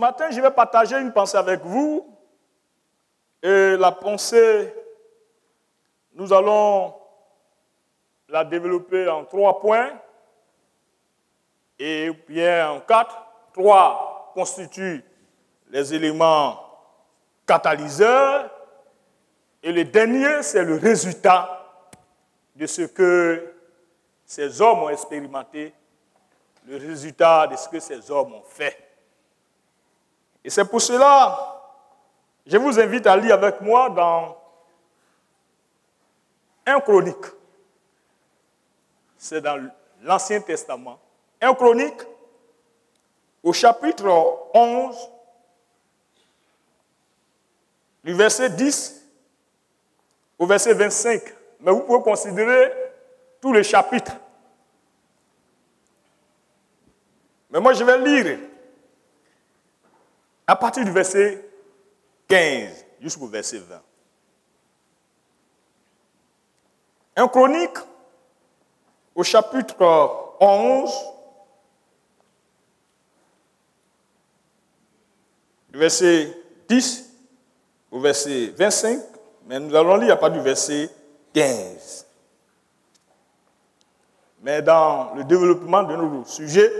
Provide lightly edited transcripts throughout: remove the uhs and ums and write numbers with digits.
matin, je vais partager une pensée avec vous. Et la pensée, nous allons la développer en 3 points et bien en 4. 3 constituent les éléments catalyseurs et le dernier, c'est le résultat de ce que ces hommes ont expérimenté, le résultat de ce que ces hommes ont fait. Et c'est pour cela, je vous invite à lire avec moi dans 1 Chronique. C'est dans l'Ancien Testament. 1 Chronique, au chapitre 11, du verset 10 au verset 25. Mais vous pouvez considérer tout le chapitre. Mais moi, je vais lire à partir du verset 15 jusqu'au verset 20. 1 Chronique, au chapitre 11, du verset 10 au verset 25, mais nous allons lire à partir du verset 15. Mais dans le développement de notre sujet,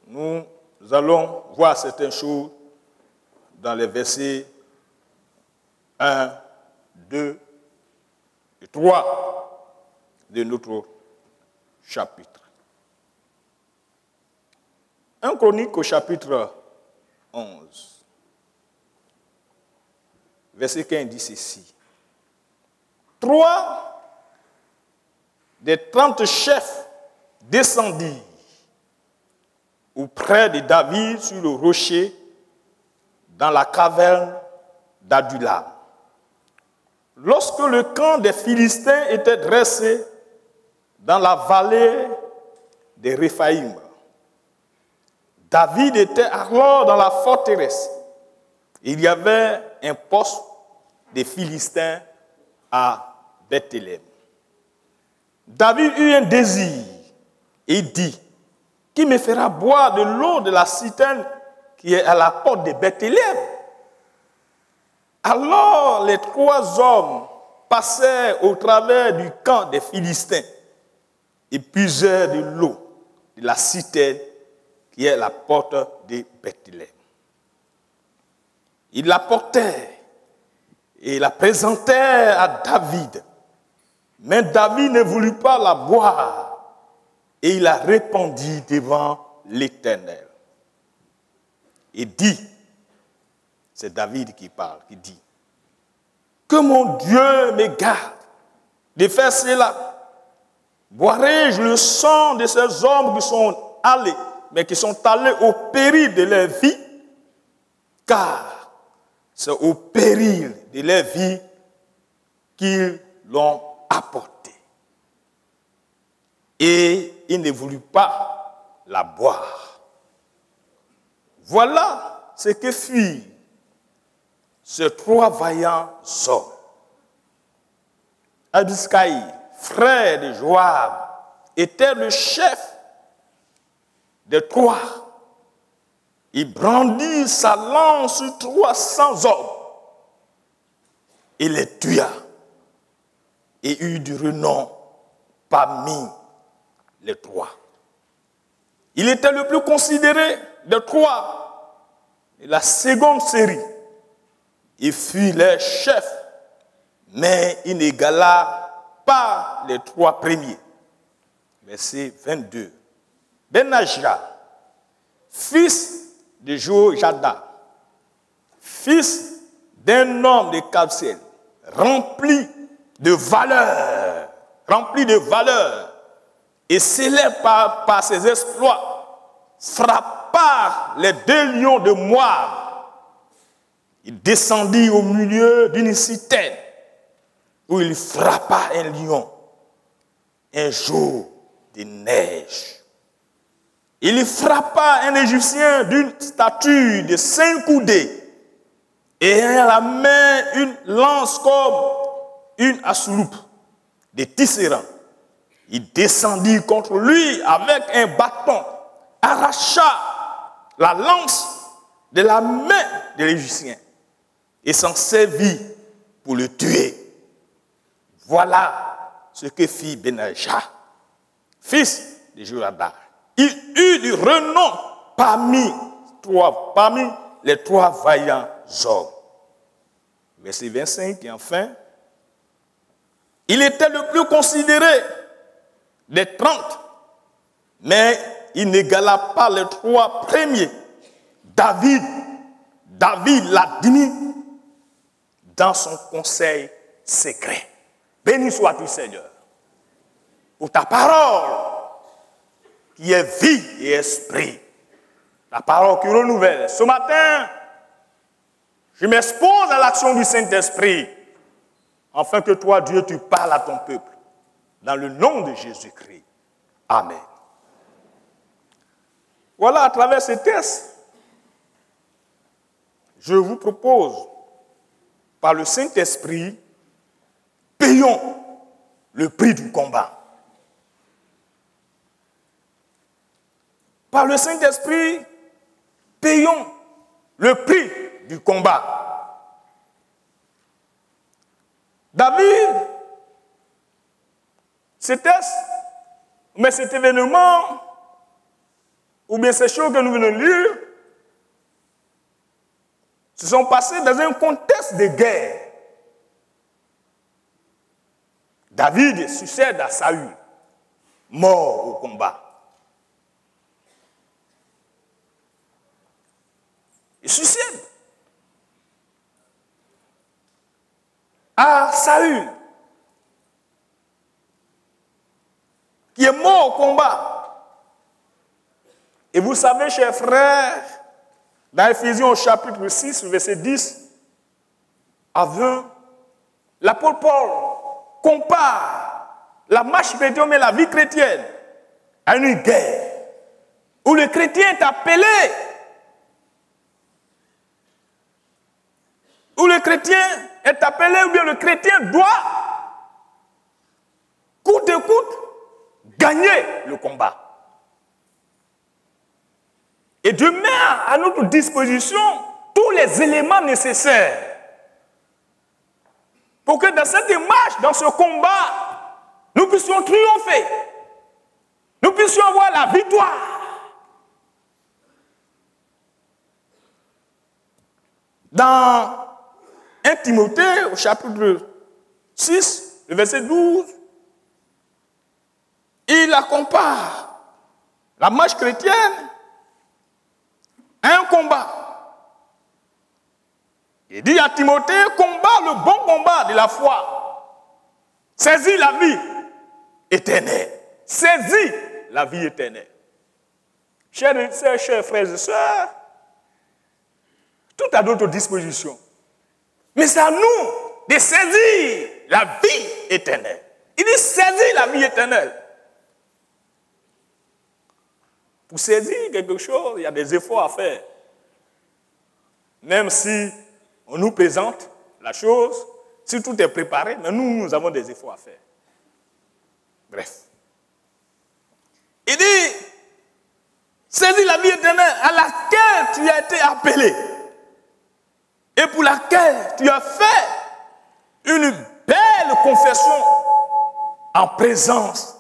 nous allons voir certaines choses dans les versets 1, 2 et 3 de notre chapitre. 1 Chronique au chapitre 11. Verset 15 dit ceci. 3 des 30 chefs descendirent auprès de David sur le rocher dans la caverne d'Adulam. Lorsque le camp des Philistins était dressé dans la vallée de Réphaïm, David était alors dans la forteresse. Il y avait un poste des Philistins à Bethléem. David eut un désir et dit, qui me fera boire de l'eau de la citerne qui est à la porte de Bethléem? Alors les 3 hommes passèrent au travers du camp des Philistins et puisèrent de l'eau de la citerne qui est à la porte de Bethléem. Ils l'apportèrent et la présentèrent à David. Mais David ne voulut pas la boire et il la répandit devant l'Éternel. Et dit, c'est David qui parle, qui dit, que mon Dieu me garde de faire cela. Boirai-je le sang de ces hommes qui sont allés, mais qui sont allés au péril de leur vie, car c'est au péril de leur vie qu'ils l'ont apporté. Et il ne voulut pas la boire. Voilà ce que firent ces 3 vaillants hommes. Abiscaï, frère de Joab, était le chef des 3. Il brandit sa lance sur 300 hommes et les tua et eut du renom parmi les 3. Il était le plus considéré des 3 de la seconde série. Il fut leur chef, mais il n'égala pas les 3 premiers. Verset 22. Benaja, fils de Jojada, fils d'un homme de Kabsel, rempli de valeur, et célèbre par ses exploits, frappa les 2 lions de Moab. Il descendit au milieu d'une citerne où il frappa un lion un jour de neige. Il frappa un Égyptien d'une stature de 5 coudées et ayant à la main une lance comme une assouloupe de tisserand. Il descendit contre lui avec un bâton, arracha la lance de la main de l'Égyptien et s'en servit pour le tuer. Voilà ce que fit Benaja, fils de Joiada. Il eut du renom parmi les 3 vaillants hommes. Verset 25, et enfin, il était le plus considéré des 30, mais il n'égala pas les 3 premiers. David l'admit dans son conseil secret. Béni sois-tu, Seigneur, pour ta parole qui est vie et esprit. La parole qui renouvelle. Ce matin, je m'expose à l'action du Saint-Esprit, afin que toi, Dieu, tu parles à ton peuple. Dans le nom de Jésus-Christ. Amen. Voilà, à travers ce texte, je vous propose, par le Saint-Esprit, payons le prix du combat. Par le Saint-Esprit, payons le prix du combat. David, cet événement, ou bien ces choses que nous venons de lire, se sont passées dans un contexte de guerre. David succède à Saül, mort au combat. Il succède à Saül, qui est mort au combat. Et vous savez, chers frères, dans Éphésiens au chapitre 6, verset 10 à 20, l'apôtre Paul compare la marche chrétienne, mais la vie chrétienne, à une guerre où le chrétien est appelé, ou bien le chrétien doit, coûte que coûte, gagner le combat. Et Dieu met à notre disposition tous les éléments nécessaires pour que dans cette démarche, dans ce combat, nous puissions triompher. Nous puissions avoir la victoire. Dans 1 Timothée, au chapitre 6, le verset 12, il la compare, la marche chrétienne, à un combat. Il dit à Timothée, combat le bon combat de la foi. Saisis la vie éternelle. Saisis la vie éternelle. Chers frères et sœurs, tout à notre disposition. Mais c'est à nous de saisir la vie éternelle. Il dit saisis la vie éternelle. Pour saisir quelque chose, il y a des efforts à faire. Même si on nous présente la chose, si tout est préparé, mais nous avons des efforts à faire. Bref. Il dit, saisis la vie éternelle à laquelle tu as été appelé et pour laquelle tu as fait une belle confession en présence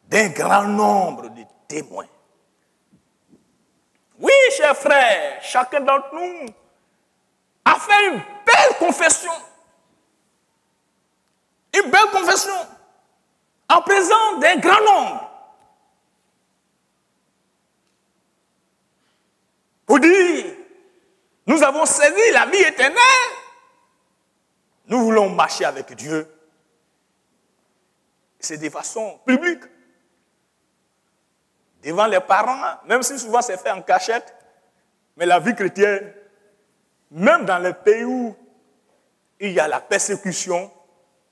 d'un grand nombre de témoins. Oui, chers frères, chacun d'entre nous a fait une belle confession. Une belle confession en présence d'un grand nombre. Pour dire, nous avons saisi la vie éternelle. Nous voulons marcher avec Dieu. C'est de façon publique. Devant les parents, même si souvent c'est fait en cachette, mais la vie chrétienne, même dans les pays où il y a la persécution,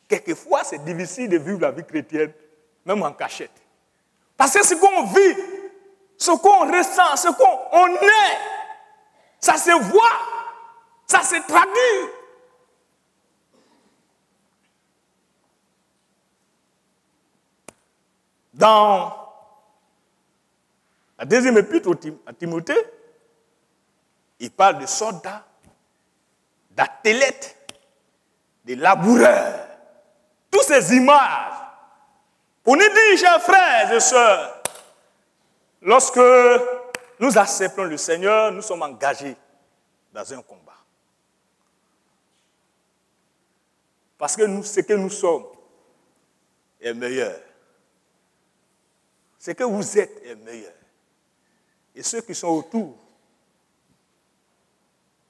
quelquefois c'est difficile de vivre la vie chrétienne, même en cachette. Parce que ce qu'on vit, ce qu'on ressent, ce qu'on est, ça se voit, ça se traduit. Dans la deuxième épître à Timothée, Il parle de soldats, d'athlètes, de laboureurs. Toutes ces images. Pour nous dire, chers frères et sœurs, lorsque nous acceptons le Seigneur, nous sommes engagés dans un combat. Parce que ce que nous sommes est meilleur. Ce que vous êtes est meilleur. Et ceux qui sont autour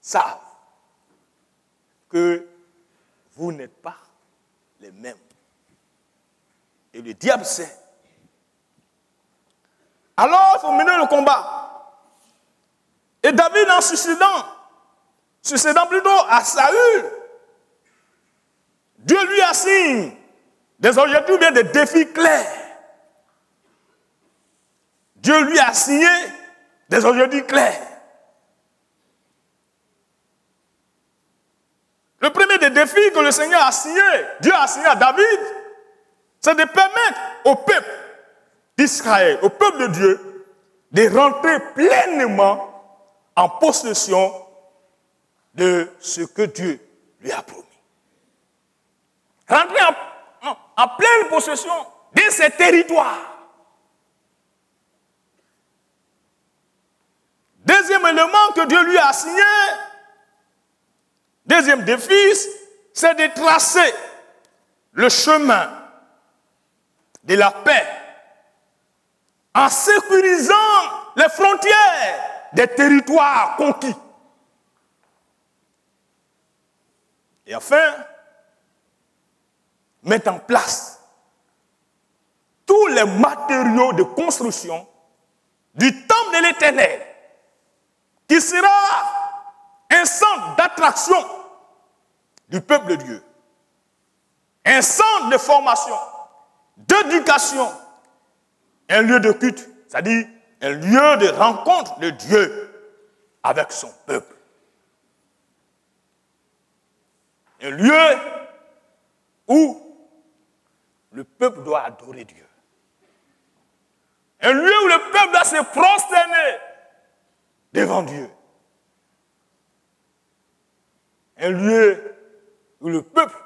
savent que vous n'êtes pas les mêmes. Et le diable sait. Alors, il faut mener le combat. Et David, en succédant plutôt à Saül, Dieu lui assigne des objectifs ou bien des défis clairs. Dieu lui a assigné des objectifs clairs. Le premier des défis que le Seigneur a assigné, Dieu a assigné à David, c'est de permettre au peuple d'Israël, au peuple de Dieu, de rentrer pleinement en possession de ce que Dieu lui a promis. Rentrer en pleine possession de ces territoires. Deuxième élément que Dieu lui a assigné, deuxième défi, c'est de tracer le chemin de la paix en sécurisant les frontières des territoires conquis. Et enfin, mettre en place tous les matériaux de construction du temple de l'Éternel, qui sera un centre d'attraction du peuple de Dieu, un centre de formation, d'éducation, un lieu de culte, c'est-à-dire un lieu de rencontre de Dieu avec son peuple. Un lieu où le peuple doit adorer Dieu. Un lieu où le peuple doit se prosterner devant Dieu. Un lieu où le peuple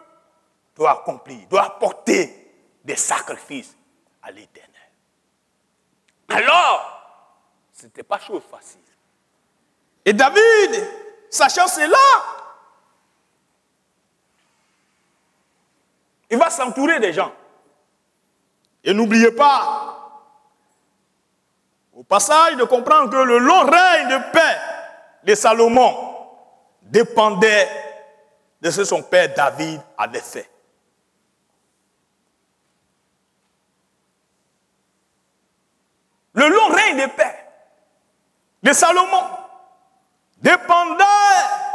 doit accomplir, doit apporter des sacrifices à l'Éternel. Alors, ce n'était pas chose facile. Et David, sachant cela, il va s'entourer des gens. Et n'oubliez pas, au passage, de comprendre que le long règne de paix de Salomon dépendait de ce que son père David avait fait. Le long règne de paix de Salomon dépendait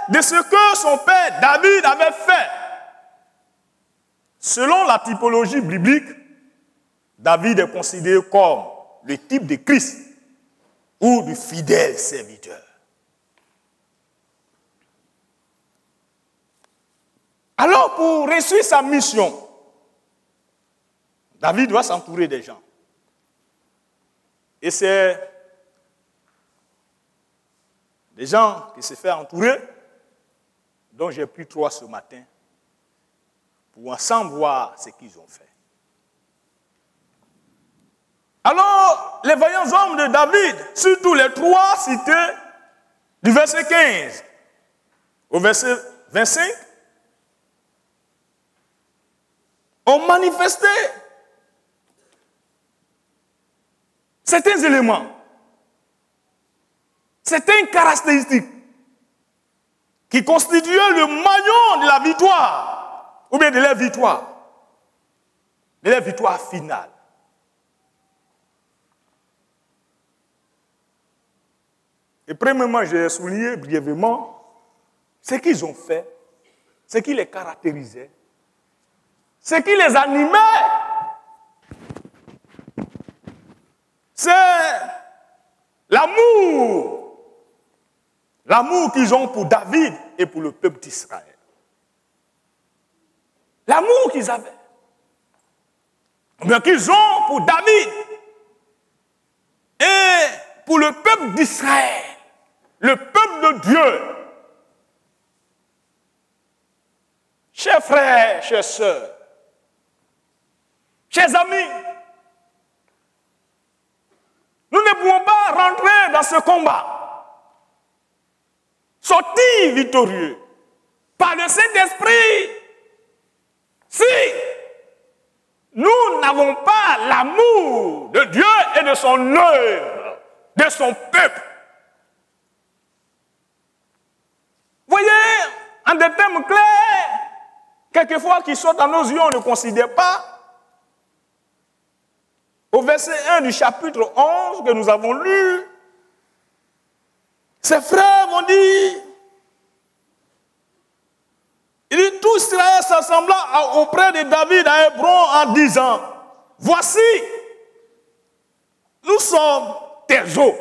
de ce que son père David avait fait. Selon la typologie biblique, David est considéré comme le type de Christ ou du fidèle serviteur. Alors, pour réussir sa mission, David doit s'entourer des gens. Et c'est des gens qui se font entourer, dont j'ai pris 3 ce matin, pour ensemble voir ce qu'ils ont fait. Alors, les vaillants hommes de David, surtout les 3 cités, du verset 15 au verset 25, ont manifesté certains éléments, certaines caractéristiques qui constituaient le maillon de la victoire, ou bien de la victoire finale. Et premièrement, j'ai souligné brièvement ce qu'ils ont fait, ce qui les caractérisait, ce qui les animait. C'est l'amour qu'ils ont pour David et pour le peuple d'Israël. L'amour qu'ils avaient. Mais qu'ils ont pour David et pour le peuple d'Israël. le peuple de Dieu. Chers frères, chères sœurs, chers amis, nous ne pouvons pas rentrer dans ce combat, sortir victorieux par le Saint-Esprit si nous n'avons pas l'amour de Dieu et de son œuvre, de son peuple. Voyez, en des termes clairs, quelquefois qui sortent à nos yeux, on ne considère pas. Au verset 1 du chapitre 11 que nous avons lu, ses frères m'ont dit, il dit, tout Israël s'assembla auprès de David à Hébron en disant, voici, nous sommes tes os.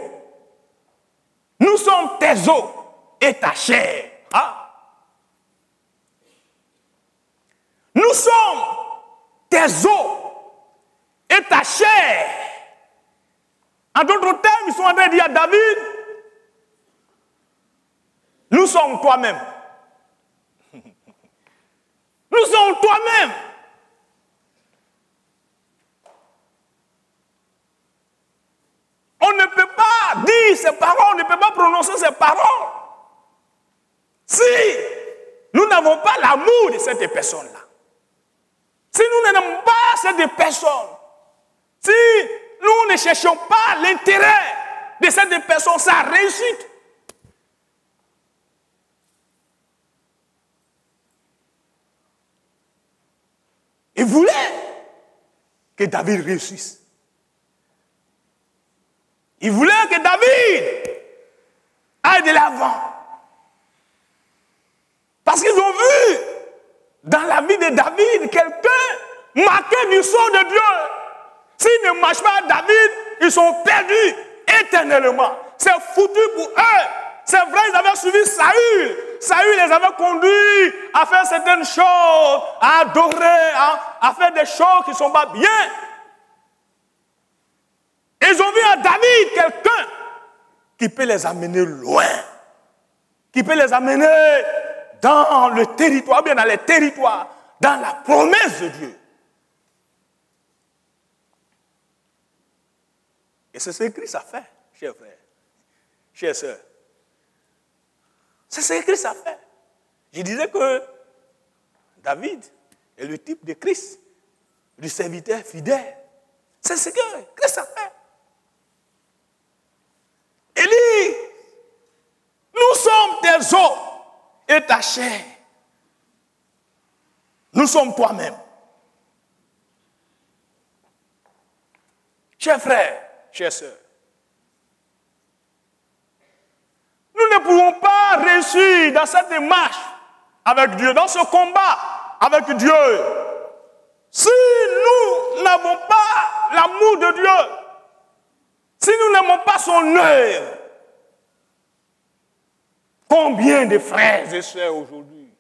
Nous sommes tes os et ta chair. Ah. Nous sommes tes os et ta chair. En d'autres termes, ils sont en train de dire à David, nous sommes toi-même. Nous sommes toi-même. On ne peut pas dire ces paroles, on ne peut pas prononcer ces paroles si nous n'avons pas l'amour de cette personne-là. Si nous n'aimons pas cette personne, si nous ne cherchons pas l'intérêt de cette personne, sa réussite, il voulait que David réussisse. Il voulait que David aille de l'avant. Parce qu'ils ont vu dans la vie de David quelqu'un marqué du sceau de Dieu. S'ils ne marchent pas à David, ils sont perdus éternellement. C'est foutu pour eux. C'est vrai, ils avaient suivi Saül. Saül les avait conduits à faire certaines choses, à adorer, à faire des choses qui ne sont pas bien. Ils ont vu à David quelqu'un qui peut les amener loin, qui peut les amener dans le territoire, bien dans les territoires, dans la promesse de Dieu. Et c'est ce que Christ a fait, chers frères, chères sœurs. C'est ce que Christ a fait. Je disais que David est le type de Christ, du serviteur fidèle. C'est ce que Christ a fait. Il dit, nous sommes tes os et ta chair. Nous sommes toi-même. Chers frères, chères sœurs, nous ne pouvons pas réussir dans cette démarche avec Dieu, dans ce combat avec Dieu, si nous n'avons pas l'amour de Dieu, si nous n'aimons pas son œuvre. Combien de frères et sœurs aujourd'hui,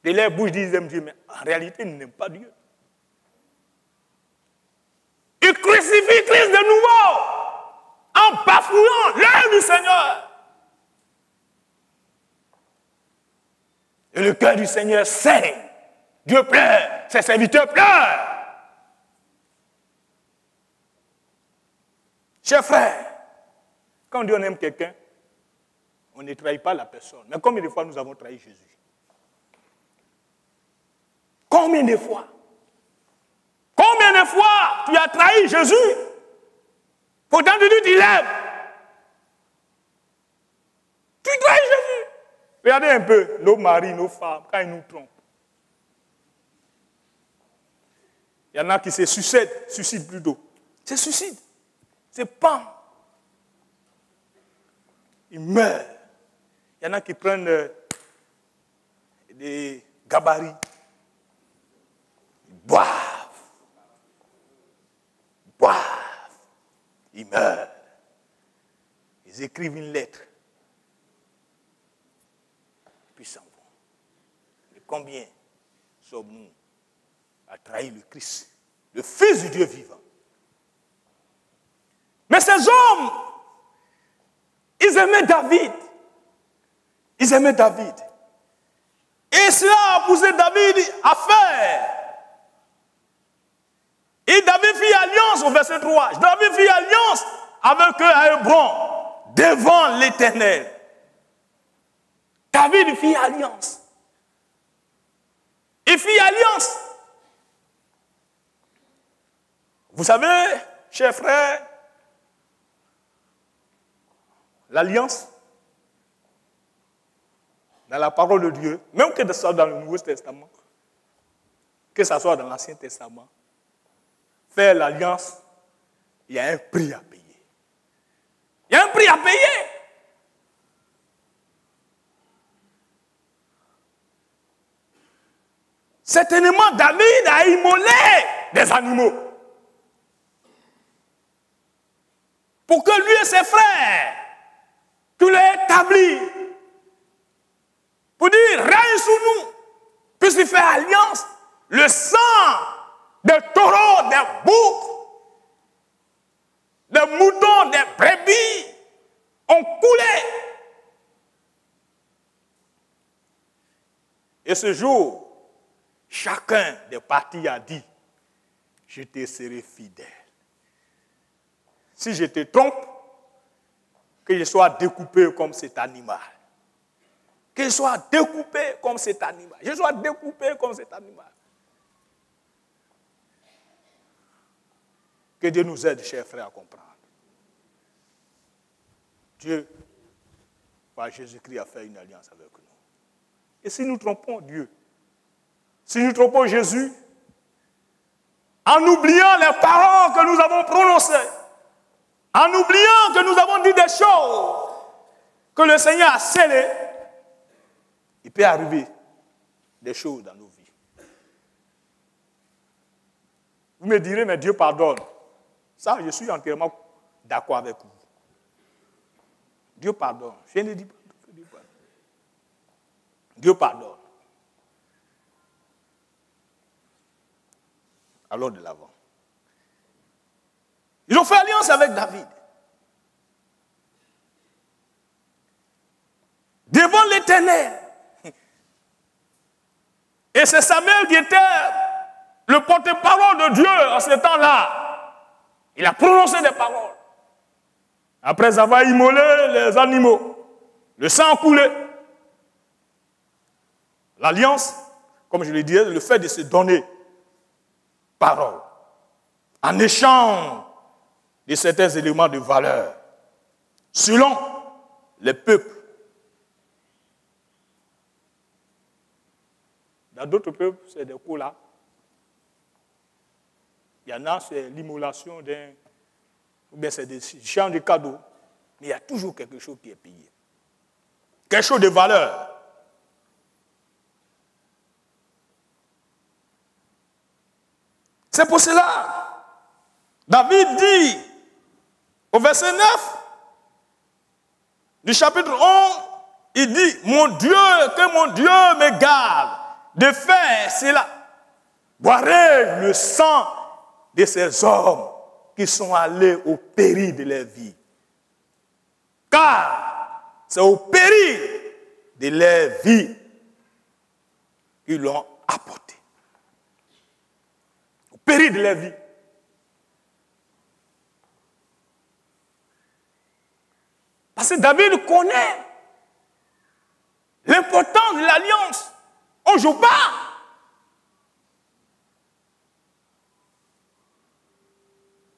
de leur bouche disent Dieu, mais en réalité, ils n'aiment pas Dieu. Ils crucifient Christ de nouveau en bafouant l'œuvre du Seigneur. Et le cœur du Seigneur saigne. Dieu pleure, ses serviteurs pleurent. Chers frères, quand Dieu aime quelqu'un, on ne trahit pas la personne. Mais combien de fois nous avons trahi Jésus? Combien de fois? Combien de fois tu as trahi Jésus? Pourtant tu dis tu l'aimes. Tu trahis Jésus. Regardez un peu nos maris, nos femmes, quand ils nous trompent. Il y en a qui se suicident plutôt. Se suicident. C'est pas. Ils meurent. Il y en a qui prennent des gabarits. Ils boivent. Ils meurent. Ils écrivent une lettre. Puis s'en vont. Mais combien sommes-nous à trahir le Christ, le Fils du Dieu vivant? Mais ces hommes, ils aimaient David. Ils aimaient David. Et cela a poussé David à faire. Et David fit alliance au verset 3. David fit alliance avec eux à Hébron, devant l'Éternel. David fit alliance. Il fit alliance. Vous savez, chers frères, l'alliance, dans la parole de Dieu, même que ce soit dans le Nouveau Testament, que ce soit dans l'Ancien Testament, faire l'alliance, il y a un prix à payer. Il y a un prix à payer. Certainement, David a immolé des animaux pour que lui et ses frères, qu'il ait établi, pour dire, règne sur nous, puisqu'il fait alliance, le sang des taureaux, des boucs, des moutons, des brebis ont coulé. Et ce jour, chacun des partis a dit, je te serai fidèle. Si je te trompe, que je sois découpé comme cet animal. Que je sois découpé comme cet animal. Je sois découpé comme cet animal. Que Dieu nous aide, chers frères, à comprendre. Dieu, par Jésus-Christ, a fait une alliance avec nous. Et si nous trompons Dieu, si nous trompons Jésus, en oubliant les paroles que nous avons prononcées, en oubliant que nous avons dit des choses que le Seigneur a scellées, il peut arriver des choses dans nos vies. Vous me direz, mais Dieu pardonne. Ça, je suis entièrement d'accord avec vous. Dieu pardonne. Je ne dis pas que Dieu pardonne. Dieu pardonne. Allons de l'avant. Ils ont fait alliance avec David. Devant l'Éternel. Et c'est Samuel qui était le porte-parole de Dieu en ce temps-là. Il a prononcé des paroles. Après avoir immolé les animaux, le sang coulé. L'alliance, comme je le disais, le fait de se donner parole en échange de certains éléments de valeur selon les peuples. Dans d'autres peuples, c'est des colas. Il y en a, c'est l'immolation d'un, ou bien c'est des champs de cadeaux. Mais il y a toujours quelque chose qui est payé. Quelque chose de valeur. C'est pour cela, David dit, au verset 9 du chapitre 11, il dit, mon Dieu, que mon Dieu me garde de faire cela. Boirai le sang de ces hommes qui sont allés au péril de leur vie. Car c'est au péril de leur vie qu'ils l'ont apporté. Au péril de leur vie. Parce que David connaît l'importance de l'alliance. On ne joue pas.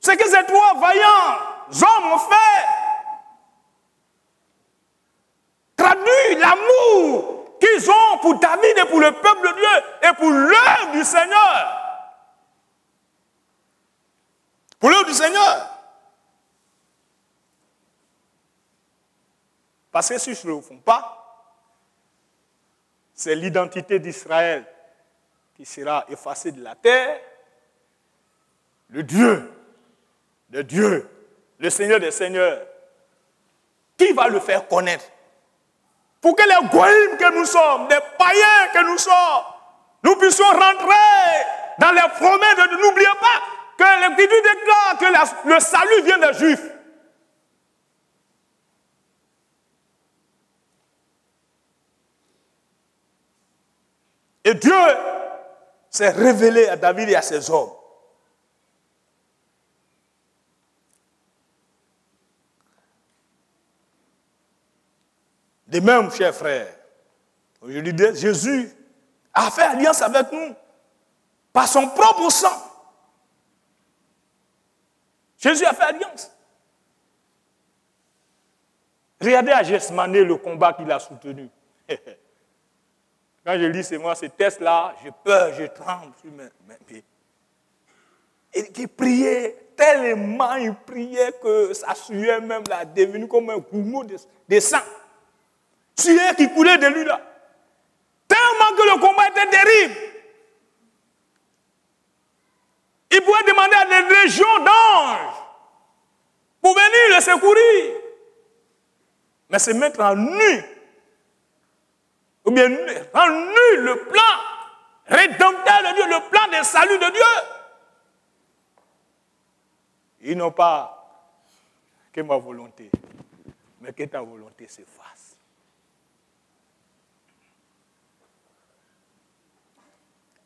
Ce que ces trois vaillants hommes ont fait traduit l'amour qu'ils ont pour David et pour le peuple de Dieu et pour l'œuvre du Seigneur. Pour l'œuvre du Seigneur. Parce que si ils ne le font pas, c'est l'identité d'Israël qui sera effacée de la terre. Le Dieu, le Seigneur des Seigneurs, qui va le faire connaître? Pour que les goïms que nous sommes, les païens que nous sommes, nous puissions rentrer dans les promesses de Dieu. N'oubliez pas que l'Écriture déclare que le salut vient des Juifs. Et Dieu s'est révélé à David et à ses hommes. De même, chers frères, je disais, Jésus a fait alliance avec nous par son propre sang. Jésus a fait alliance. Regardez à Gethsemane le combat qu'il a soutenu. Quand je lis ces textes-là, j'ai peur, je tremble sur mes pieds. Et il priait tellement, il priait que sa sueur même l'a devenu comme un gourmand de sang. Sueur qui coulait de lui là. Tellement que le combat était terrible. Il pouvait demander à des légions d'anges pour venir le secourir. Mais se mettre en nu, ou bien en nu le plan rédempteur de Dieu, le plan de salut de Dieu. Ils n'ont pas que ma volonté, mais que ta volonté se fasse.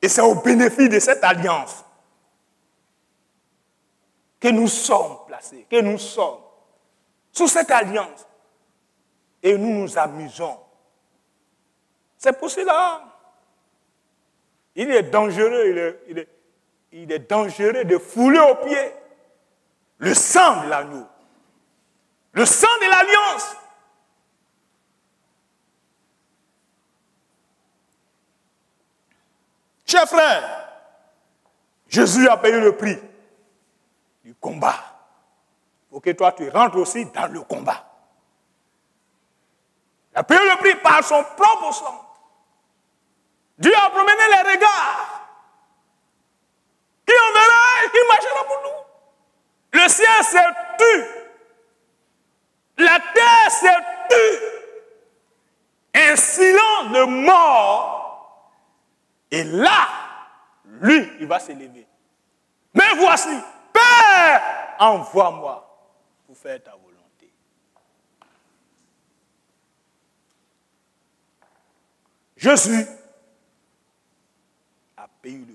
Et c'est au bénéfice de cette alliance que nous sommes placés, que nous sommes sous cette alliance. Et nous nous amusons. C'est pour cela. Il est dangereux, il est dangereux de fouler aux pieds le sang de l'agneau, le sang de l'alliance. Chers frères, Jésus a payé le prix du combat pour que toi tu rentres aussi dans le combat. Il a payé le prix par son propre sang. Dieu a promené les regards. Qui en verra, qui marchera pour nous. Le ciel s'est tu. La terre s'est tue. Un silence de mort. Et là, lui, il va s'élever. Mais voici, Père, envoie-moi pour faire ta volonté. Jésus a payé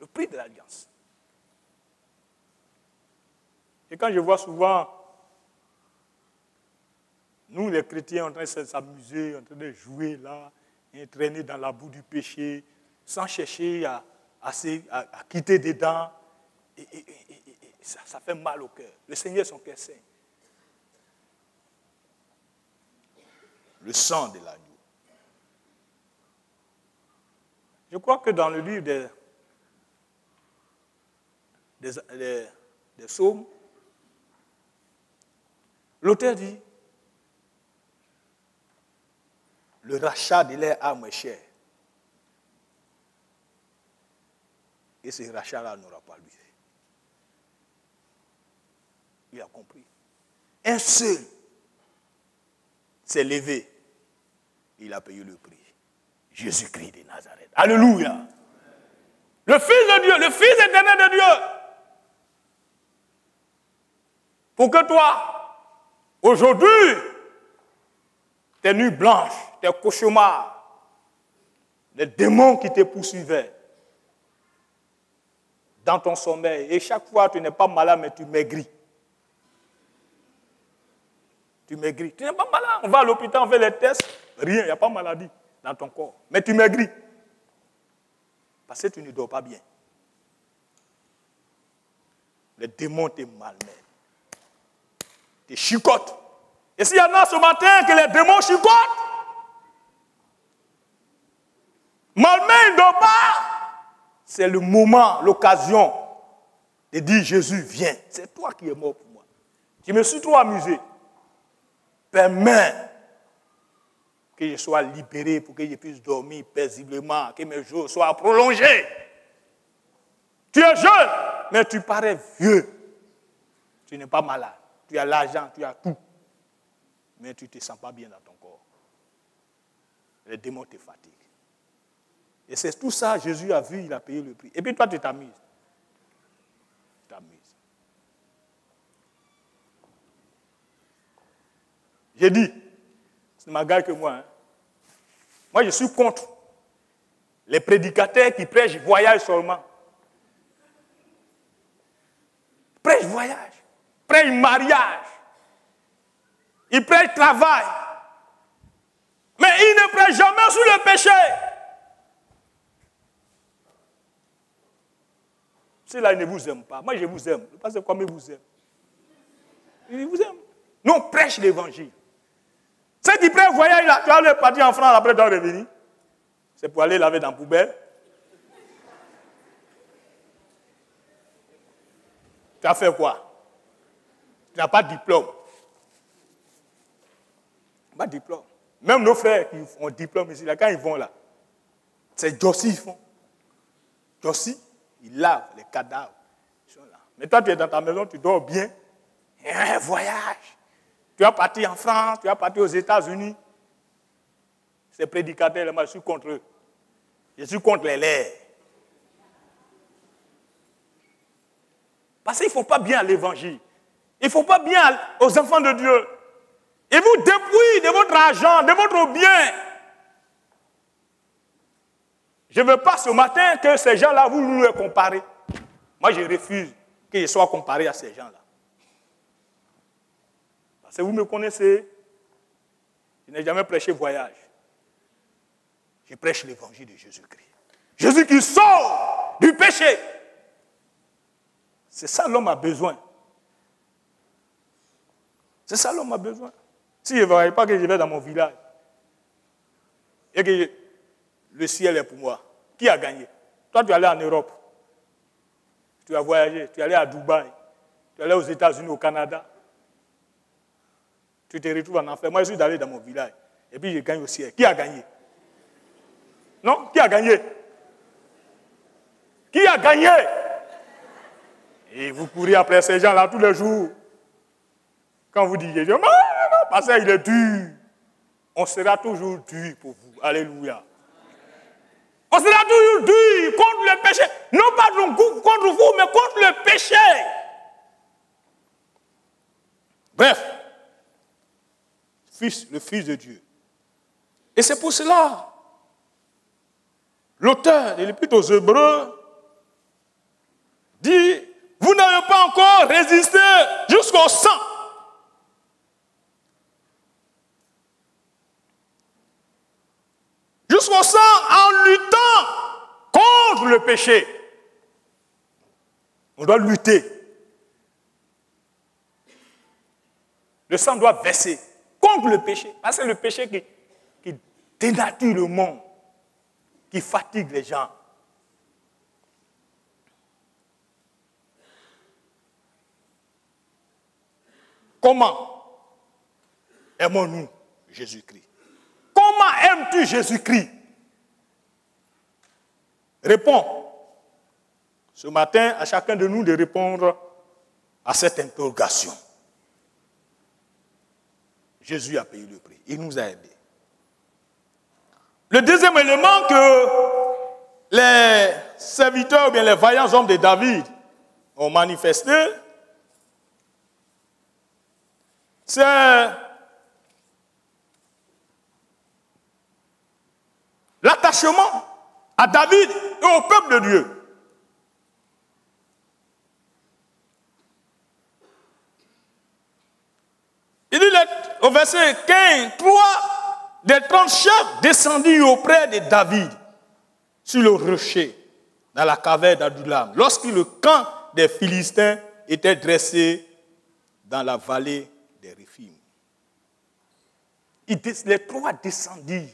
le prix de l'alliance. Et quand je vois souvent, nous les chrétiens en train de s'amuser, en train de jouer là, et traîner dans la boue du péché, sans chercher à quitter dedans, et ça fait mal au cœur. Le Seigneur, son cœur saint. Le sang de l'agneau. Je crois que dans le livre des psaumes, l'auteur dit, le rachat de leur âme est cher. Et ce rachat-là n'aura pas lieu. Il a compris. Un seul s'est levé. Il a payé le prix. Jésus-Christ de Nazareth. Alléluia. Le Fils de Dieu, le Fils éternel de Dieu. Pour que toi, aujourd'hui, tes nuits blanches, tes cauchemars, les démons qui te poursuivaient dans ton sommeil, et chaque fois tu n'es pas malade, mais tu maigris. Tu maigris. Tu n'es pas malade. On va à l'hôpital, on fait les tests, rien, il n'y a pas de maladie dans ton corps. Mais tu maigris. Parce que tu ne dors pas bien. Les démons te malmènent. Te chicotent. Et s'il y en a ce matin que les démons chicotent, malmènent, ne dort pas, c'est le moment, l'occasion de dire Jésus, viens. C'est toi qui es mort pour moi. Je me suis trop amusé. Permets que je sois libéré pour que je puisse dormir paisiblement, que mes jours soient prolongés. Tu es jeune, mais tu parais vieux. Tu n'es pas malade. Tu as l'argent, tu as tout. Mais tu ne te sens pas bien dans ton corps. Les démons te fatiguent. Et c'est tout ça, Jésus a vu, il a payé le prix. Et puis toi, tu t'amuses. Tu t'amuses. J'ai dit, ce ne m'agace que moi. Hein. Moi, je suis contre Les prédicateurs qui prêchent voyage seulement. Prêchent voyage, prêchent mariage, ils prêchent travail. Mais ils ne prêchent jamais sur le péché. Ceux-là ne vous aiment pas. Moi, je vous aime. Je ne sais pas comment ils vous aiment. Ils vous aiment. Nous, on prêche l'évangile. Ceux qui prennent voyage, là, tu vas aller partir en France, après tu vas revenir. C'est pour aller laver dans la poubelle. Tu as fait quoi? Tu n'as pas de diplôme. Pas de diplôme. Même nos frères qui ont diplôme ici, là, quand ils vont là, c'est Jossi ils font. Jossi, ils lavent les cadavres. Ils sont là. Mais toi, tu es dans ta maison, tu dors bien. Et un voyage. Tu vas partir en France, tu vas partir aux États-Unis. Ces prédicateurs, là, moi, je suis contre eux. Je suis contre les lairs. Parce qu'ils ne font pas bien à l'évangile. Ils ne font pas bien aux enfants de Dieu. Ils vous dépouillent de votre argent, de votre bien. Je ne veux pas ce matin que ces gens-là, vous nous les comparez. Moi, je refuse qu'ils soient comparés à ces gens-là. Parce que vous me connaissez, je n'ai jamais prêché voyage. Je prêche l'évangile de Jésus-Christ. Jésus qui sort du péché. C'est ça l'homme a besoin. C'est ça l'homme a besoin. Si je ne voyais pas que je vais dans mon village et que le ciel est pour moi, qui a gagné? Toi, tu es allé en Europe. Tu as voyagé. Tu es allé à Dubaï. Tu es allé aux États-Unis, au Canada. Tu te retrouves en enfer. Moi, je suis allé dans mon village. Et puis, je gagne au ciel. Qui a gagné? Non? Qui a gagné? Qui a gagné? Et vous courez après ces gens-là tous les jours. Quand vous dites, non, parce qu'il est dur. On sera toujours dur pour vous. Alléluia. On sera toujours dur contre le péché. Non pas contre vous, mais contre le péché. Bref, le Fils de Dieu. Et c'est pour cela, l'auteur de l'Épître aux Hébreux dit, vous n'avez pas encore résisté jusqu'au sang. Jusqu'au sang en luttant contre le péché. On doit lutter. Le sang doit verser contre le péché. Parce que c'est le péché qui dénature le monde, qui fatigue les gens. Comment aimons-nous Jésus-Christ? Comment aimes-tu Jésus-Christ? Réponds. Ce matin, à chacun de nous de répondre à cette interrogation. Jésus a payé le prix. Il nous a aidés. Le deuxième élément que les serviteurs ou bien les vaillants hommes de David ont manifesté, c'est l'attachement à David et au peuple de Dieu. Il dit au verset 15, 3 des 30 chefs descendus auprès de David sur le rocher dans la caverne d'Adullam, lorsque le camp des Philistins était dressé dans la vallée des Réphim. Les 3 descendus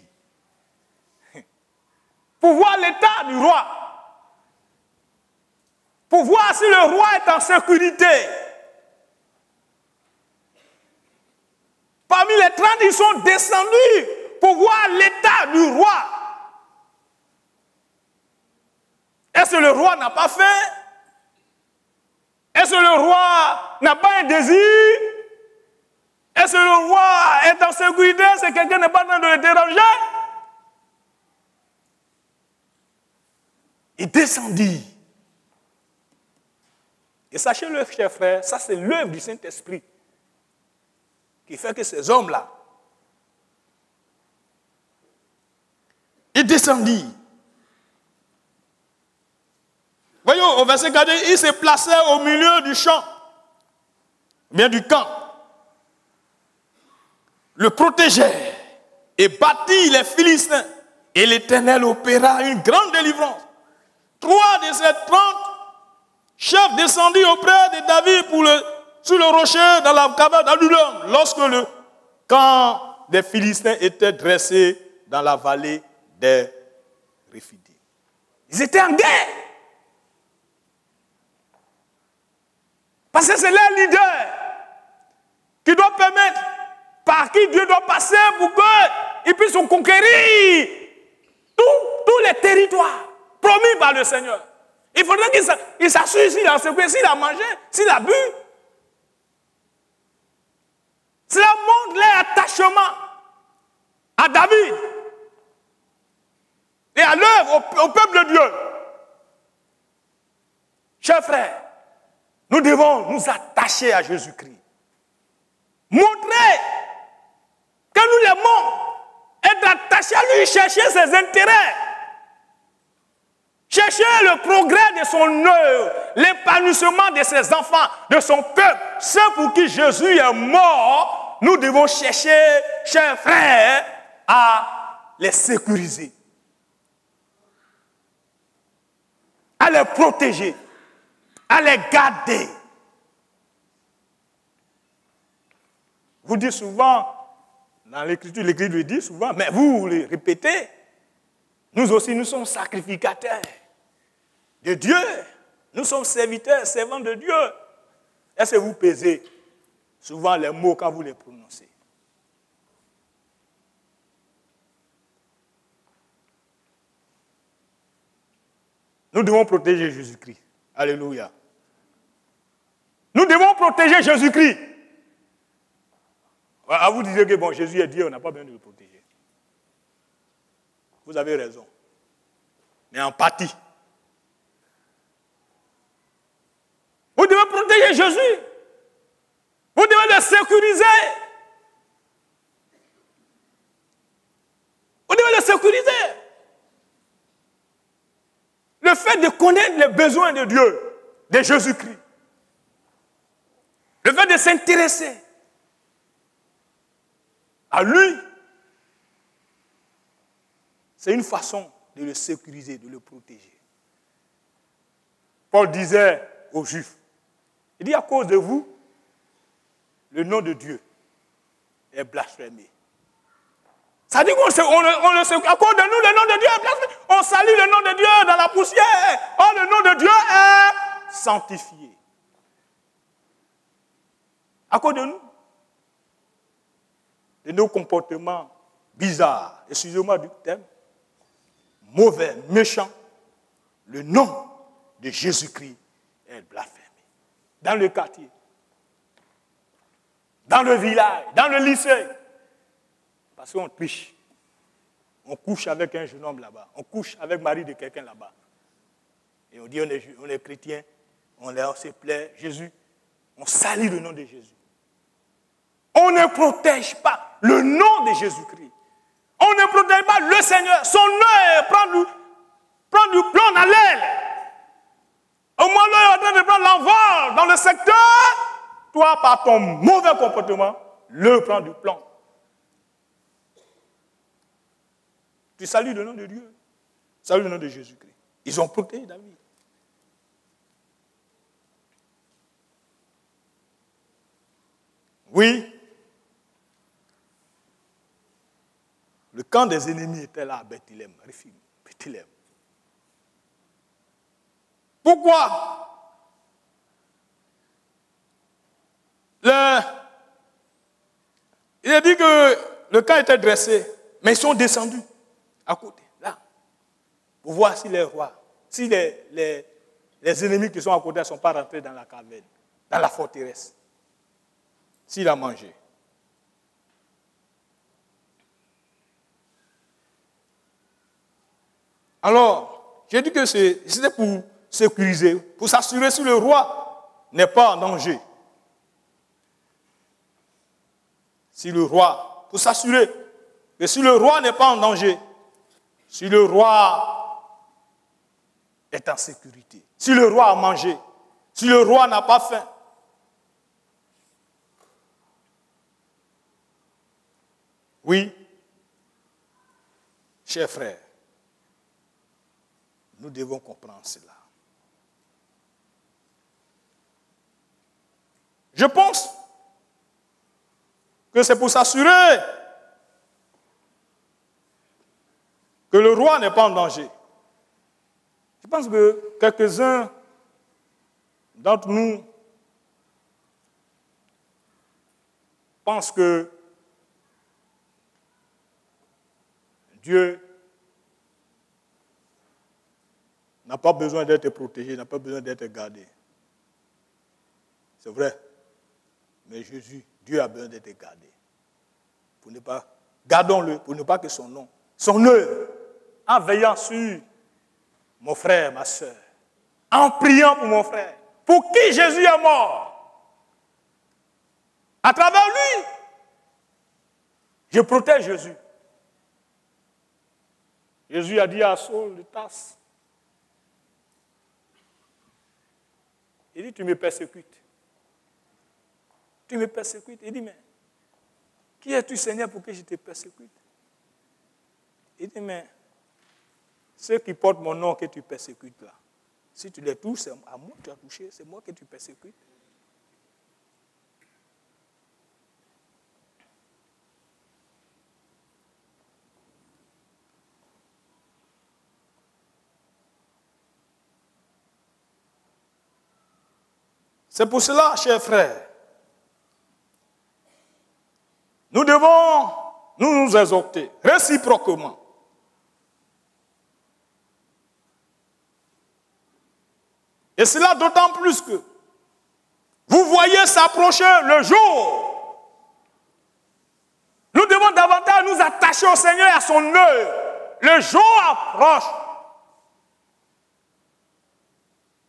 pour voir l'état du roi, pour voir si le roi est en sécurité. Parmi les 30, ils sont descendus pour voir l'état du roi. Est-ce que le roi n'a pas faim? Est-ce que le roi n'a pas un désir? Est-ce que le roi est en sécurité? C'est quelqu'un n'est pas en train de le déranger? Il descendit. Et sachez-le, chers frères, ça c'est l'œuvre du Saint-Esprit qui fait que ces hommes-là, ils descendit. Voyons, au verset 4, il se plaçait au milieu du champ, bien du camp, le protégeait et battit les Philistins. Et l'Éternel opéra une grande délivrance. 3 de ces 30 chefs descendirent auprès de David sur le rocher dans la caverne d'Adullam, lorsque le camp des Philistins était dressé dans la vallée des Réphidim. Ils étaient en guerre. Parce que c'est leur leader qui doit permettre, par qui Dieu doit passer pour qu'ils puissent conquérir tous les territoires promis par le Seigneur. Il faudrait qu'il s'assure s'il a secoué, s'il a mangé, s'il a bu. Cela montre leur attachement à David et à l'œuvre, au peuple de Dieu. Chers frères, nous devons nous attacher à Jésus-Christ. Montrer que nous l'aimons, être attachés à lui, chercher ses intérêts, chercher le progrès de son œuvre, l'épanouissement de ses enfants, de son peuple, ceux pour qui Jésus est mort. Nous devons chercher, chers frères, à les sécuriser, à les protéger, à les garder. Vous dites souvent, dans l'Écriture le dit souvent, mais vous le répétez, nous aussi nous sommes sacrificateurs de Dieu, nous sommes serviteurs, servants de Dieu. Est-ce que vous pesez souvent les mots quand vous les prononcez? Nous devons protéger Jésus-Christ. Alléluia. Nous devons protéger Jésus-Christ. À vous dire que bon, Jésus est Dieu, on n'a pas besoin de le protéger. Vous avez raison. Mais en partie. Vous devez protéger Jésus. Vous devez le sécuriser. Vous devez le sécuriser. Le fait de connaître les besoins de Dieu, de Jésus-Christ. Le fait de s'intéresser à lui, c'est une façon de le sécuriser, de le protéger. Paul disait aux Juifs, il dit à cause de vous, le nom de Dieu est blasphémé. Ça dit qu'à cause de nous, le nom de Dieu est blasphémé. On salue le nom de Dieu dans la poussière. Oh, le nom de Dieu est sanctifié. À cause de nous. De nos comportements bizarres, excusez-moi du terme, mauvais, méchants, le nom de Jésus-Christ est blasphémé. Dans le quartier, dans le village, dans le lycée. Parce qu'on triche. On couche avec un jeune homme là-bas. On couche avec le mari de quelqu'un là-bas. Et on dit on est chrétien, on se plaît, Jésus. On salit le nom de Jésus. On ne protège pas le nom de Jésus-Christ. On ne protège pas le Seigneur. Son œil prend du plomb dans l'aile. Au moment où il est en train de prendre l'envol dans le secteur, toi, par ton mauvais comportement, le prend du plomb. Tu salues le nom de Dieu. Salut le nom de Jésus-Christ. Ils ont protégé David. Oui. Le camp des ennemis était là à Bethléem. Bethléem. Pourquoi? Il a dit que le camp était dressé, mais ils sont descendus à côté, là, pour voir si les rois, si les ennemis qui sont à côté ne sont pas rentrés dans la caverne, dans la forteresse, s'il a mangé. Alors, j'ai dit que c'était pour sécuriser, pour s'assurer si le roi n'est pas en danger. Si le roi, pour s'assurer que si le roi n'est pas en danger, si le roi est en sécurité. Si le roi a mangé, si le roi n'a pas faim, oui, chers frères, nous devons comprendre cela. Je pense que c'est pour s'assurer que le roi n'est pas en danger. Je pense que quelques-uns d'entre nous pensent que Dieu n'a pas besoin d'être protégé, n'a pas besoin d'être gardé. C'est vrai. Mais Jésus, Dieu a besoin d'être gardé. Pour ne pas, gardons-le, pour ne pas que son nom, son œuvre, en veillant sur mon frère, ma soeur, en priant pour mon frère, pour qui Jésus est mort. À travers lui, je protège Jésus. Jésus a dit à Saul de Tarse, il dit, tu me persécutes. Tu me persécutes. Il dit, mais qui es-tu, Seigneur, pour que je te persécute? Il dit, mais ceux qui portent mon nom que tu persécutes là, si tu les touches, c'est à moi que tu as touché, c'est moi que tu persécutes. C'est pour cela, chers frères, nous devons nous exhorter réciproquement. Et cela d'autant plus que vous voyez s'approcher le jour. Nous devons davantage nous attacher au Seigneur et à son œuvre. Le jour approche.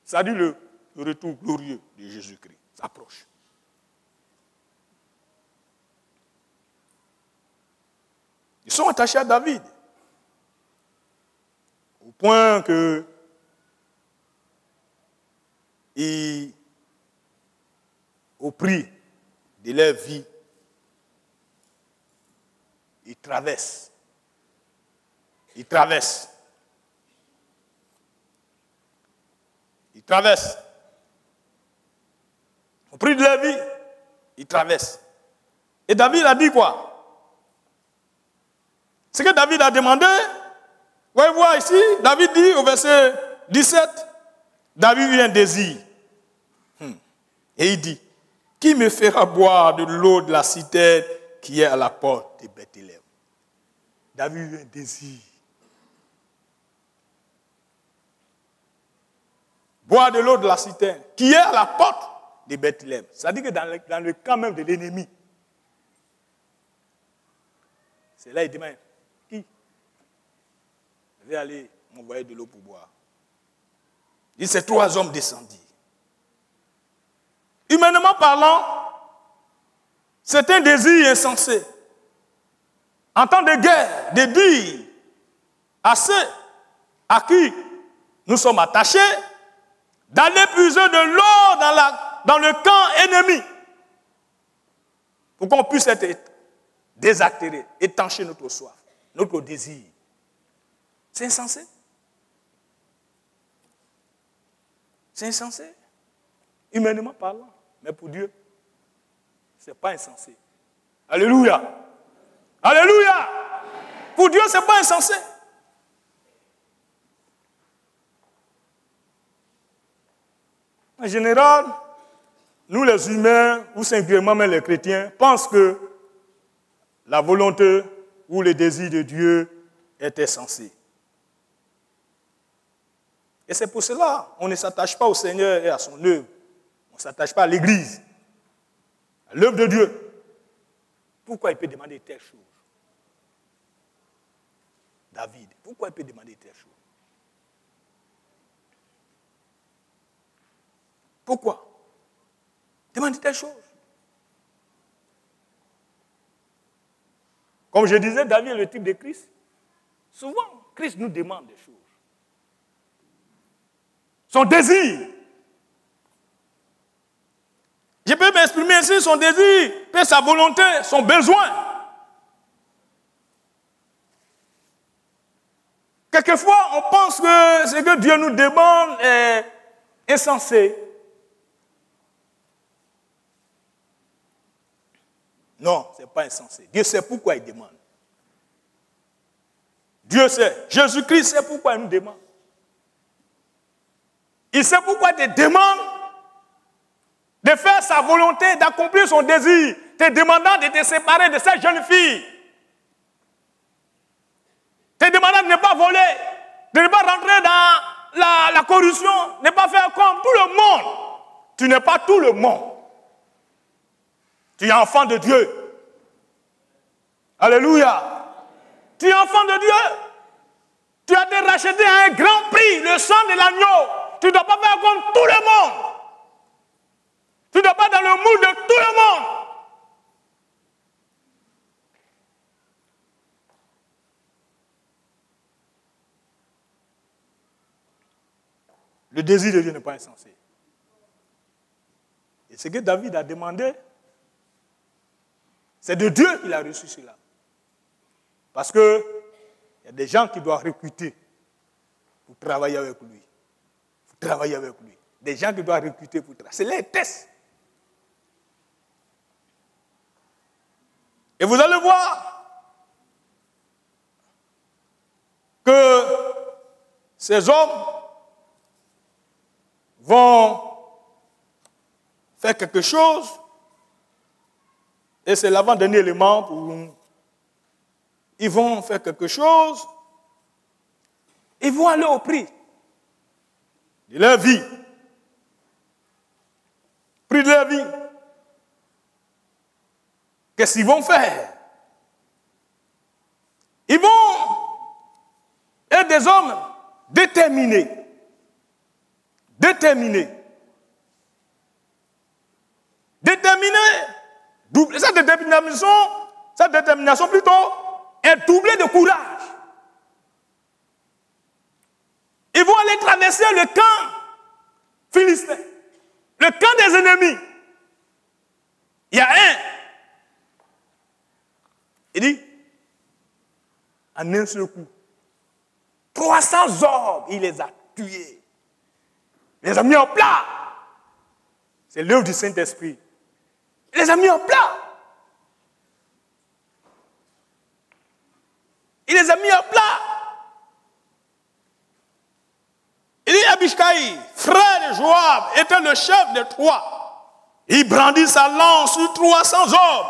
Ça dit le retour glorieux de Jésus-Christ s'approche. Ils sont attachés à David. Au point que au prix de leur vie, ils traversent. Ils traversent. Ils traversent. Au prix de leur vie, ils traversent. Et David a dit quoi? Ce que David a demandé, vous voyez voir ici, David dit au verset 17, David eut un désir. Et il dit, qui me fera boire de l'eau de la citerne qui est à la porte de Bethléem? David eut un désir. Boire de l'eau de la citerne qui est à la porte de Bethléem. C'est-à-dire que dans le camp même de l'ennemi. C'est là il demande, qui? Je vais aller m'envoyer de l'eau pour boire. Il dit, ces trois hommes descendirent. Humainement parlant, c'est un désir insensé. En temps de guerre, de dire à ceux à qui nous sommes attachés d'aller puiser de l'eau dans le camp ennemi pour qu'on puisse être désaltéré, étancher notre soif, notre désir. C'est insensé. C'est insensé. Humainement parlant. Mais pour Dieu, ce n'est pas insensé. Alléluia. Alléluia. Pour Dieu, ce n'est pas insensé. En général, nous les humains, ou singulièrement même les chrétiens, pensent que la volonté ou le désir de Dieu est insensé. Et c'est pour cela qu'on ne s'attache pas au Seigneur et à son œuvre. On ne s'attache pas à l'Église, à l'œuvre de Dieu. Pourquoi il peut demander telle chose? David, pourquoi il peut demander telle chose? Pourquoi? Demander telle chose. Comme je disais, David est le type de Christ. Souvent, Christ nous demande des choses. son désir. Je peux m'exprimer ainsi, son désir, puis sa volonté, son besoin. Quelquefois, on pense que ce que Dieu nous demande est insensé. Non, ce n'est pas insensé. Dieu sait pourquoi il demande. Dieu sait. Jésus-Christ sait pourquoi il nous demande. Il sait pourquoi il te demande de faire sa volonté, d'accomplir son désir, te demandant de te séparer de cette jeune fille. Te demandant de ne pas voler, de ne pas rentrer dans la corruption, de ne pas faire comme tout le monde. Tu n'es pas tout le monde. Tu es enfant de Dieu. Alléluia. Tu es enfant de Dieu. Tu as été racheté à un grand prix, le sang de l'agneau. Tu ne dois pas faire comme tout le monde. Tu ne dois pas dans le moule de tout le monde. Le désir de Dieu n'est pas insensé. Et ce que David a demandé, c'est de Dieu qu'il a reçu cela. Parce qu'il y a des gens qui doivent recruter pour travailler avec lui. Pour travailler avec lui. Des gens qui doivent recruter pour travailler. C'est les tests. Et vous allez voir que ces hommes vont faire quelque chose, et c'est l'avant-dernier élément pour nous. Ils vont faire quelque chose, ils vont aller au prix de leur vie. Prix de leur vie. Qu'est-ce qu'ils vont faire? Ils vont être des hommes déterminés. Déterminés. Cette détermination plutôt est doublée de courage. Ils vont aller traverser le camp philistin, le camp des ennemis. Il y a un. Il dit, en un seul coup, 300 hommes, il les a tués. Il les a mis en plat. C'est l'œuvre du Saint-Esprit. Il les a mis en plat. Il les a mis en plat. Il dit Abishai, frère de Joab, était le chef des 3. Il brandit sa lance sur 300 hommes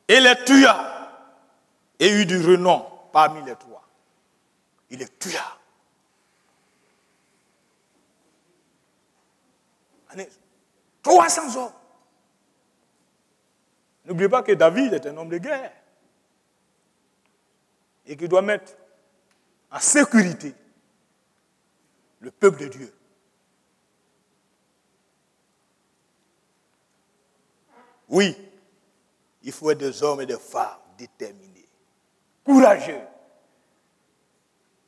et les tua. Et eut du renom parmi les 3. Il les tua. 300 hommes. N'oubliez pas que David est un homme de guerre et qu'il doit mettre en sécurité le peuple de Dieu. Oui, il faut être des hommes et des femmes déterminés, courageux,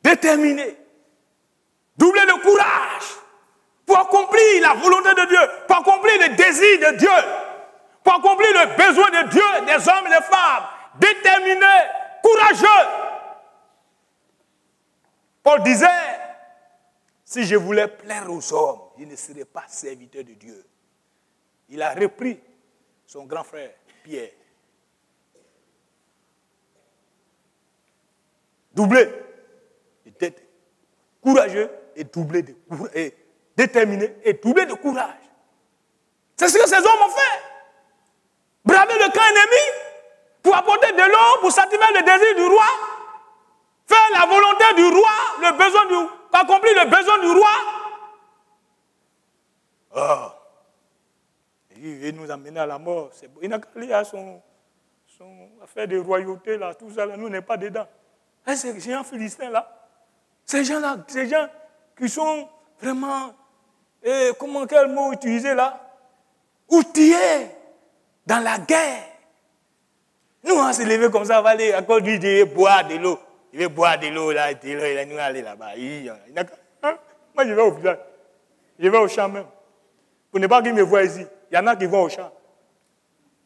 déterminés, doublés de courage pour accomplir la volonté de Dieu, pour accomplir le désir de Dieu, pour accomplir le besoin de Dieu, des hommes et des femmes, déterminés, courageux. Paul disait, si je voulais plaire aux hommes, je ne serais pas serviteur de Dieu. Il a repris son grand frère, Pierre. Doublé de tête, courageux et doublé de courage, et déterminé et doublé de courage. C'est ce que ces hommes ont fait. Braver le camp ennemi pour apporter de l'eau, pour satisfaire le désir du roi, faire la volonté du roi, le besoin du, accomplir le besoin du roi. Oh. Il veut nous amener à la mort. Il n'a qu'à aller à son affaire de royauté, là, tout ça, là, nous n'est pas dedans. Et ces gens philistins là, ces gens-là, ces gens qui sont vraiment, comment, quel mot utiliser là? Outillés dans la guerre. Nous, on s'est levé comme ça, on va aller à cause du Dieu boire de l'eau. Il veut boire de l'eau là, il va aller là-bas. Moi, je vais au village. Je vais au champ même. Pour ne pas qu'ils me voient ici. Il y en a qui vont au champ.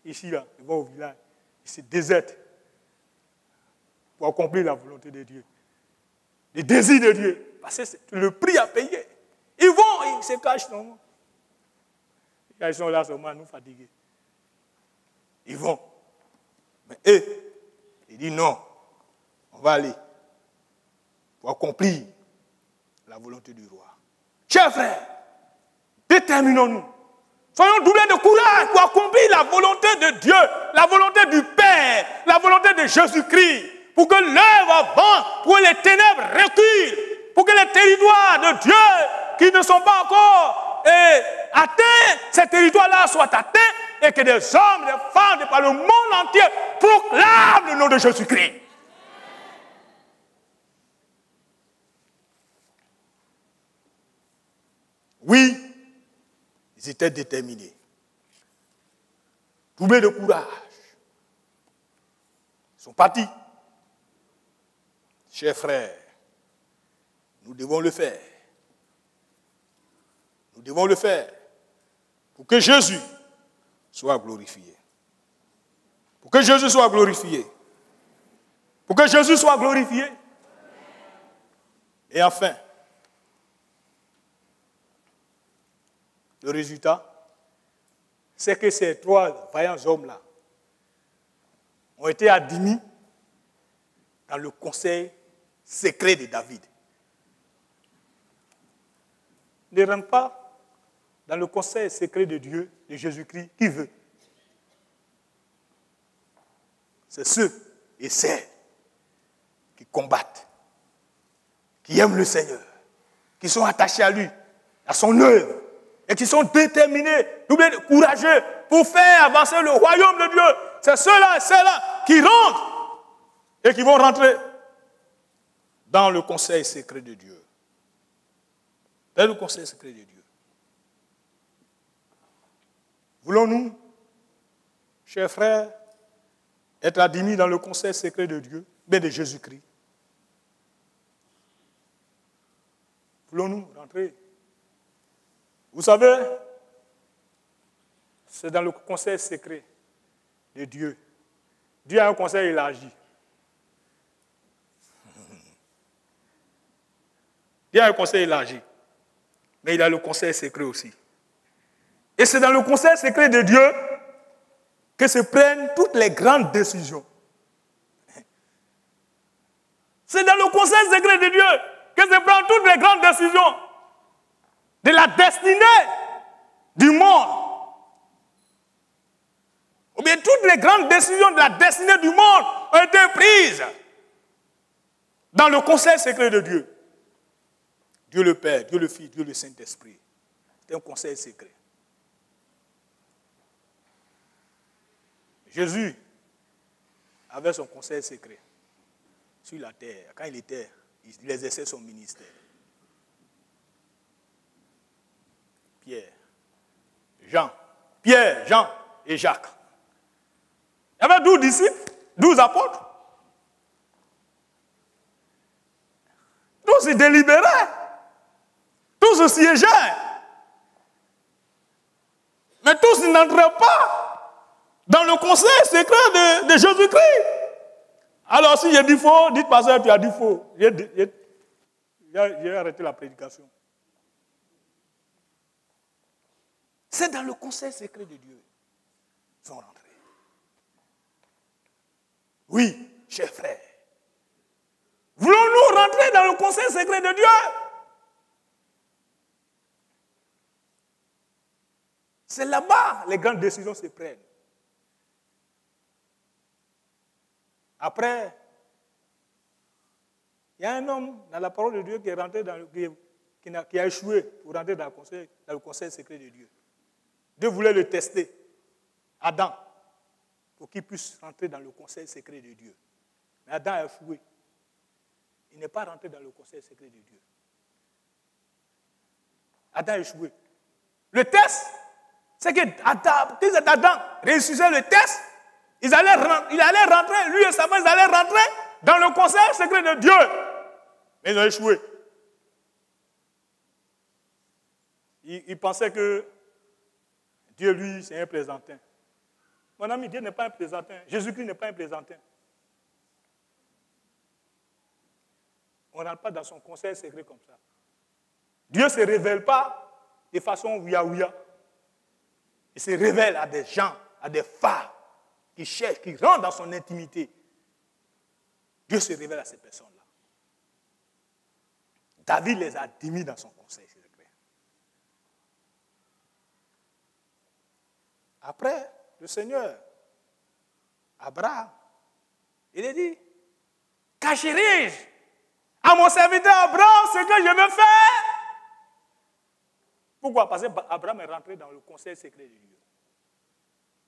Ici, là, ils vont au village. Ils se désertent pour accomplir la volonté de Dieu. Les désirs de Dieu. Parce que c'est le prix à payer. Ils vont, ils se cachent seulement. Ils sont là seulement, nous fatigués. Ils vont. Mais eux, ils disent non, on va aller pour accomplir la volonté du roi. Chers frères, déterminons-nous. Soyons doublés de courage pour accomplir la volonté de Dieu, la volonté du Père, la volonté de Jésus-Christ, pour que l'œuvre avance, pour que les ténèbres reculent, pour que les territoires de Dieu qui ne sont pas encore atteints, ces territoires-là soient atteints et que des hommes, des femmes de par le monde entier proclament le nom de Jésus-Christ. Oui, ils étaient déterminés, doublés de courage. Ils sont partis. Chers frères, nous devons le faire. Nous devons le faire pour que Jésus soit glorifié. Pour que Jésus soit glorifié. Pour que Jésus soit glorifié. Et enfin, le résultat, c'est que ces trois vaillants hommes-là ont été admis dans le conseil secret de David. Ne rentre pas dans le conseil secret de Dieu, de Jésus-Christ, qui veut. C'est ceux et celles qui combattent, qui aiment le Seigneur, qui sont attachés à lui, à son œuvre, et qui sont déterminés, doublés, courageux, pour faire avancer le royaume de Dieu. C'est ceux-là et celles-là qui rentrent et qui vont rentrer dans le conseil secret de Dieu. Dans le conseil secret de Dieu. Voulons-nous, chers frères, être admis dans le conseil secret de Dieu, mais de Jésus-Christ? Voulons-nous rentrer? Vous savez, c'est dans le conseil secret de Dieu. Dieu a un conseil élargi. Dieu a un conseil élargi. Mais il a le conseil secret aussi. Et c'est dans le conseil secret de Dieu que se prennent toutes les grandes décisions. C'est dans le conseil secret de Dieu que se prennent toutes les grandes décisions de la destinée du monde. Ou bien toutes les grandes décisions de la destinée du monde ont été prises dans le conseil secret de Dieu. Dieu le Père, Dieu le Fils, Dieu le Saint-Esprit. C'est un conseil secret. Jésus avait son conseil secret sur la terre. Quand il exerçait son ministère. Pierre, Jean et Jacques. Il y avait 12 disciples, 12 apôtres. Tous se délibéraient. Tous se siégeaient. Mais tous n'entraient pas dans le conseil secret de Jésus-Christ. Alors si j'ai dit faux, dites pasteur, tu as dit faux. J'ai arrêté la prédication. C'est dans le conseil secret de Dieu qu'ils sont rentrés. Oui, chers frères. Voulons-nous rentrer dans le conseil secret de Dieu? C'est là-bas que les grandes décisions se prennent. Après, il y a un homme dans la parole de Dieu qui est rentré qui a échoué pour rentrer dans le conseil secret de Dieu. Dieu voulait le tester, Adam, pour qu'il puisse rentrer dans le conseil secret de Dieu. Mais Adam a échoué. Il n'est pas rentré dans le conseil secret de Dieu. Adam a échoué. Le test, c'est que Adam réussissait le test, il allait rentrer, lui et sa femme, ils allaient rentrer dans le conseil secret de Dieu. Mais ils ont échoué. Il pensait que Dieu, lui, c'est un plaisantin. Mon ami, Dieu n'est pas un plaisantin. Jésus-Christ n'est pas un plaisantin. On ne rentre pas dans son conseil secret comme ça. Dieu ne se révèle pas de façon ouïa-ouïa. Il se révèle à des gens, à des phares qui cherchent, qui rentrent dans son intimité. Dieu se révèle à ces personnes-là. David les a admis dans son conseil secret. Après, le Seigneur, Abraham, il a dit, cacherai-je à mon serviteur Abraham ce que je veux faire? Pourquoi? Parce qu'Abraham est rentré dans le conseil secret de Dieu.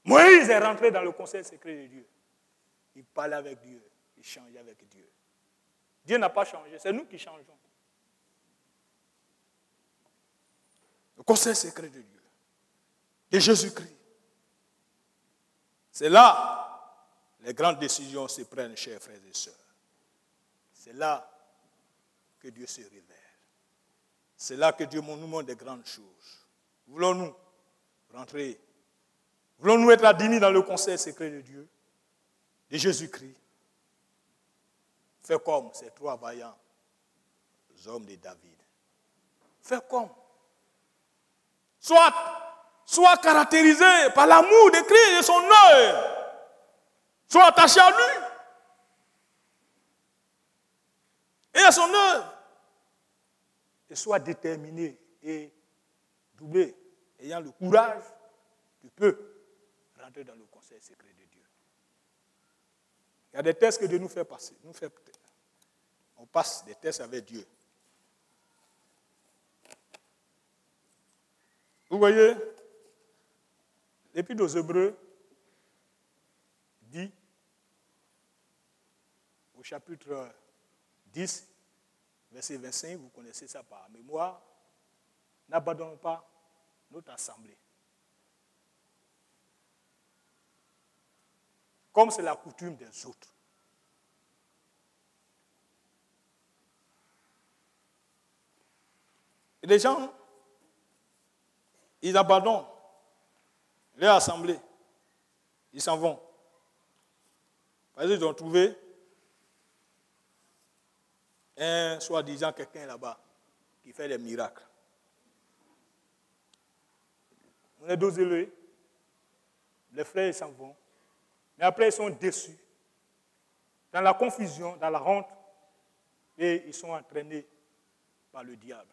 Moïse est rentré dans le conseil secret de Dieu. Il parlait avec Dieu, il changeait avec Dieu. Dieu n'a pas changé, c'est nous qui changeons. Le conseil secret de Dieu, de Jésus-Christ. C'est là les grandes décisions se prennent, chers frères et sœurs. C'est là que Dieu se révèle. C'est là que Dieu nous montre des grandes choses. Voulons-nous rentrer? Voulons-nous être admis dans le conseil secret de Dieu, de Jésus-Christ? Fais comme ces trois vaillants hommes de David. Fais comme. Sois caractérisé par l'amour de Christ et son œuvre. Sois attaché à lui et à son œuvre. Et sois déterminé et doublé, ayant le courage, tu peux rentrer dans le conseil secret de Dieu. Il y a des tests que Dieu nous fait passer. On passe des tests avec Dieu. Vous voyez, l'Épître aux Hébreux dit, au chapitre 10, verset 25, vous connaissez ça par mémoire, n'abandonnons pas notre assemblée. Comme c'est la coutume des autres. Et les gens, ils abandonnent leur assemblée. Ils s'en vont. Parce qu'ils ont trouvé un soi-disant quelqu'un là-bas qui fait des miracles. On est désolé. Les frères, ils s'en vont. Mais après, ils sont déçus. Dans la confusion, dans la honte, et ils sont entraînés par le diable.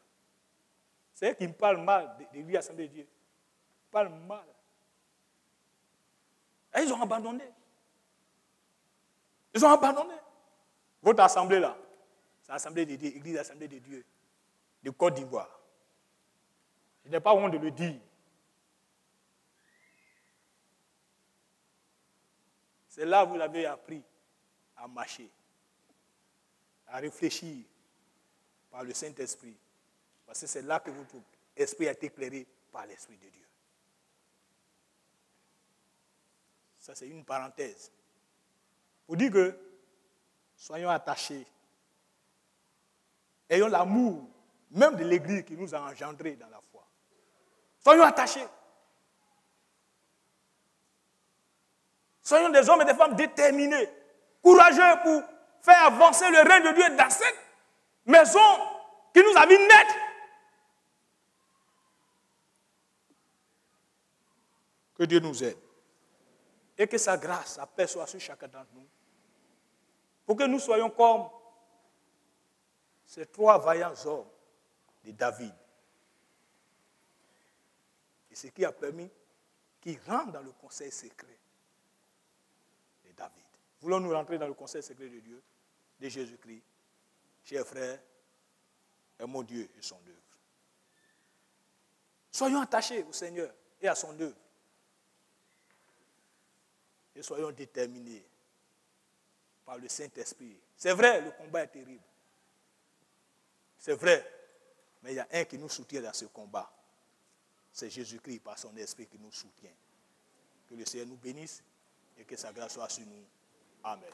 C'est eux qui me parlent mal de lui, Assemblée de Dieu. Ils parlent mal. Et ils ont abandonné. Ils ont abandonné. Votre assemblée là, c'est l'Assemblée de Dieu, Église Assemblée de Dieu, de Côte d'Ivoire. Je n'ai pas honte de le dire. C'est là que vous l'avez appris à marcher, à réfléchir par le Saint-Esprit. Parce que c'est là que votre esprit a été éclairé par l'Esprit de Dieu. Ça, c'est une parenthèse. Pour dire que soyons attachés. Ayons l'amour, même de l'Église qui nous a engendrés dans la foi. Soyons attachés. Soyons des hommes et des femmes déterminés, courageux pour faire avancer le règne de Dieu dans cette maison qui nous a vu naître. Que Dieu nous aide. Et que sa grâce, sa paix soit sur chacun d'entre nous. Pour que nous soyons comme ces trois vaillants hommes de David. Et ce qui a permis qu'ils rentrent dans le conseil secret de David. Voulons-nous rentrer dans le conseil secret de Dieu, de Jésus-Christ, chers frères, aimons Dieu et son œuvre. Soyons attachés au Seigneur et à son œuvre. Et soyons déterminés par le Saint-Esprit. C'est vrai, le combat est terrible. C'est vrai, mais il y a un qui nous soutient dans ce combat. C'est Jésus-Christ par son esprit qui nous soutient. Que le Seigneur nous bénisse et que sa grâce soit sur nous. Amen.